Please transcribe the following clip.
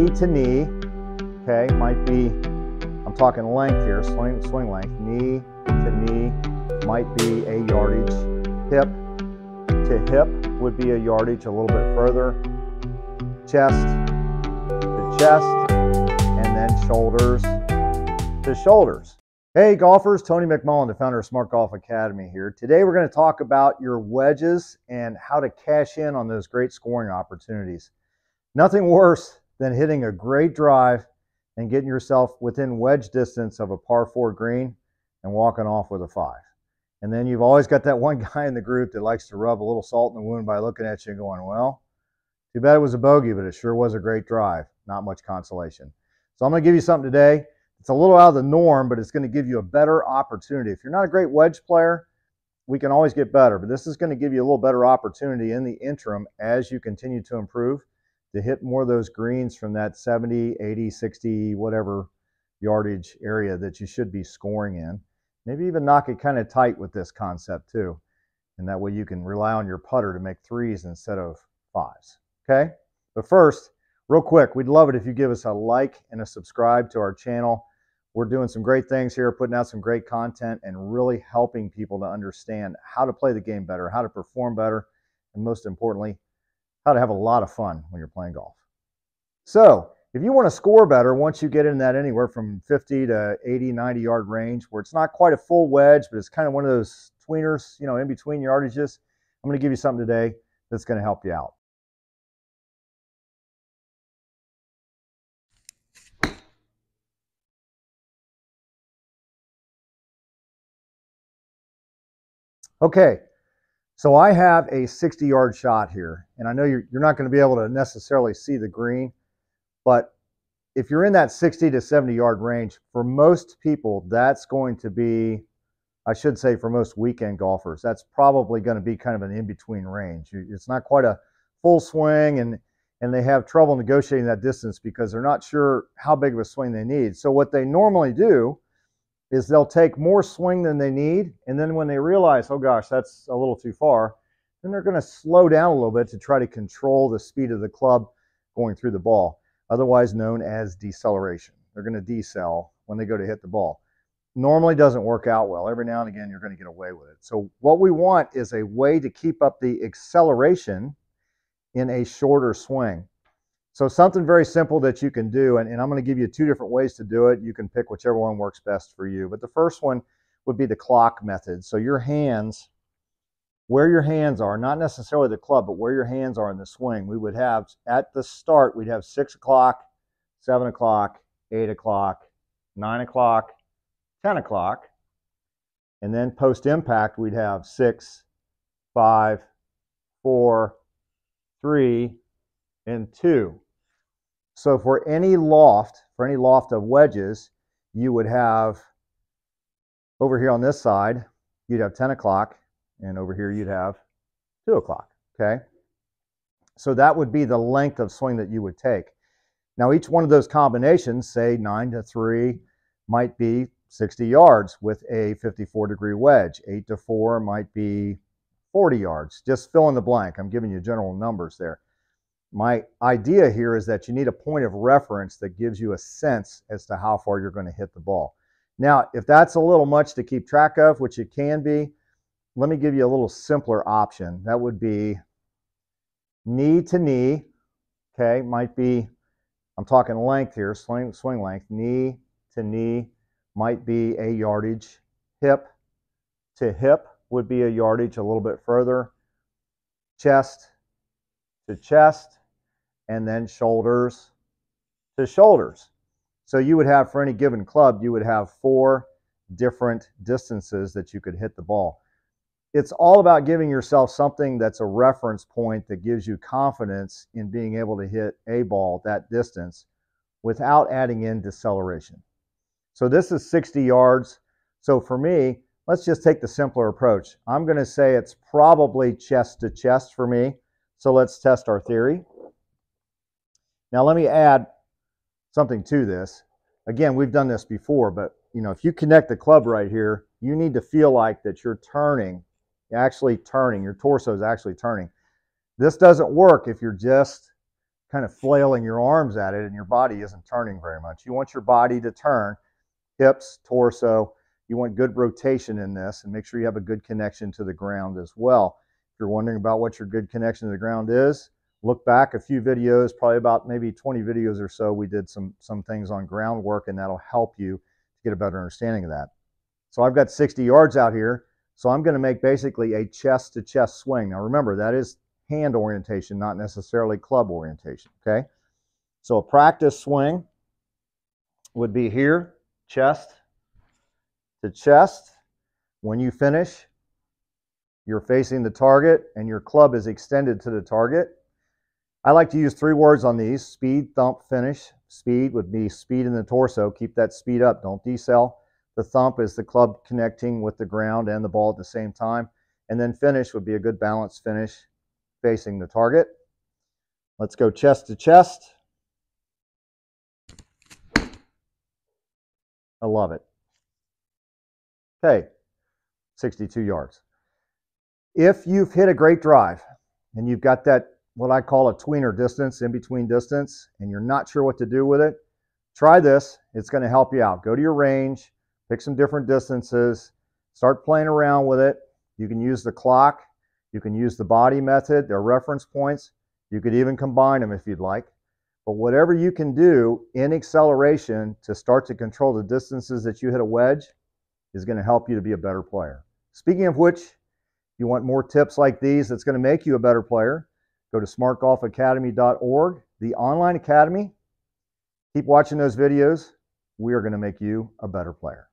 knee to knee, okay, might be, I'm talking length here, swing length, knee to knee might be a yardage, hip to hip would be a yardage a little bit further, chest to chest, and then shoulders to shoulders. Hey golfers, Tony McMullen, the founder of Smart Golf Academy here. Today we're going to talk about your wedges and how to cash in on those great scoring opportunities. Nothing worse than hitting a great drive and getting yourself within wedge distance of a par 4 green and walking off with a 5. And then you've always got that one guy in the group that likes to rub a little salt in the wound by looking at you and going, well, too bad it was a bogey, but it sure was a great drive. Not much consolation. So I'm going to give you something today. It's a little out of the norm, but it's going to give you a better opportunity. If you're not a great wedge player, we can always get better, but this is going to give you a little better opportunity in the interim as you continue to improve to hit more of those greens from that 70, 80, 60, whatever yardage area that you should be scoring in. Maybe even knock it kind of tight with this concept too. And that way you can rely on your putter to make 3s instead of 5s. Okay? But first, real quick, we'd love it if you give us a like and a subscribe to our channel. We're doing some great things here, putting out some great content and really helping people to understand how to play the game better, how to perform better, and most importantly, how to have a lot of fun when you're playing golf. So if you want to score better, once you get in that anywhere from 50 to 80, 90 yard range, where it's not quite a full wedge, but it's kind of one of those tweeners, you know, in between yardages, I'm going to give you something today that's going to help you out. Okay, so I have a 60-yard shot here, and I know you're not going to be able to necessarily see the green, but if you're in that 60 to 70-yard range, for most people, that's going to be, I should say for most weekend golfers, that's probably going to be kind of an in-between range. It's not quite a full swing, and they have trouble negotiating that distance because they're not sure how big of a swing they need. So what they normally do is they'll take more swing than they need, and then when they realize, oh gosh, that's a little too far, then they're going to slow down a little bit to try to control the speed of the club going through the ball, otherwise known as deceleration. They're going to decel when they go to hit the ball. Normally doesn't work out well. Every now and again, you're going to get away with it. So what we want is a way to keep up the acceleration in a shorter swing. So something very simple that you can do, and I'm going to give you 2 different ways to do it. You can pick whichever one works best for you. But the first one would be the clock method. So your hands, where your hands are, not necessarily the club, but where your hands are in the swing, we would have, at the start, we'd have 6 o'clock, 7 o'clock, 8 o'clock, 9 o'clock, 10 o'clock. And then post-impact, we'd have 6, 5, 4, 3, and 2. So for any loft of wedges, you would have, over here on this side, you'd have 10 o'clock, and over here you'd have 2 o'clock, okay? So that would be the length of swing that you would take. Now each one of those combinations, say 9 to 3, might be 60 yards with a 54-degree wedge. 8 to 4 might be 40 yards. Just fill in the blank. I'm giving you general numbers there. My idea here is that you need a point of reference that gives you a sense as to how far you're going to hit the ball. Now, if that's a little much to keep track of, which it can be, let me give you a little simpler option. That would be knee to knee, okay, might be, I'm talking length here, swing length, knee to knee might be a yardage, hip to hip would be a yardage a little bit further, chest to chest, and then shoulders to shoulders. So you would have, for any given club, you would have 4 different distances that you could hit the ball. It's all about giving yourself something that's a reference point that gives you confidence in being able to hit a ball that distance without adding in deceleration. So this is 60 yards. So for me, let's just take the simpler approach. I'm going to say it's probably chest to chest for me. So let's test our theory. Now let me add something to this. Again, we've done this before, but you know, if you connect the club right here, you need to feel like that you're turning, actually turning, your torso is actually turning. This doesn't work if you're just kind of flailing your arms at it and your body isn't turning very much. You want your body to turn, hips, torso. You want good rotation in this, and make sure you have a good connection to the ground as well. If you're wondering about what your good connection to the ground is, look back a few videos, probably about maybe 20 videos or so. We did some things on groundwork, and that'll help you to get a better understanding of that. So I've got 60 yards out here, so I'm going to make basically a chest-to-chest swing. Now remember, that is hand orientation, not necessarily club orientation, okay? So a practice swing would be here, chest to chest. When you finish, you're facing the target and your club is extended to the target. I like to use 3 words on these: speed, thump, finish. Speed would be speed in the torso. Keep that speed up. Don't decel. The thump is the club connecting with the ground and the ball at the same time. And then finish would be a good balanced finish facing the target. Let's go chest to chest. I love it. Okay, 62 yards. If you've hit a great drive and you've got that, what I call a tweener distance, in between distance, and you're not sure what to do with it, try this. It's going to help you out. Go to your range, pick some different distances, start playing around with it. You can use the clock. You can use the body method. They're reference points. You could even combine them if you'd like. But whatever you can do in acceleration to start to control the distances that you hit a wedge is going to help you to be a better player. Speaking of which, if you want more tips like these that's going to make you a better player, go to smartgolfacademy.org, the online academy. Keep watching those videos. We are going to make you a better player.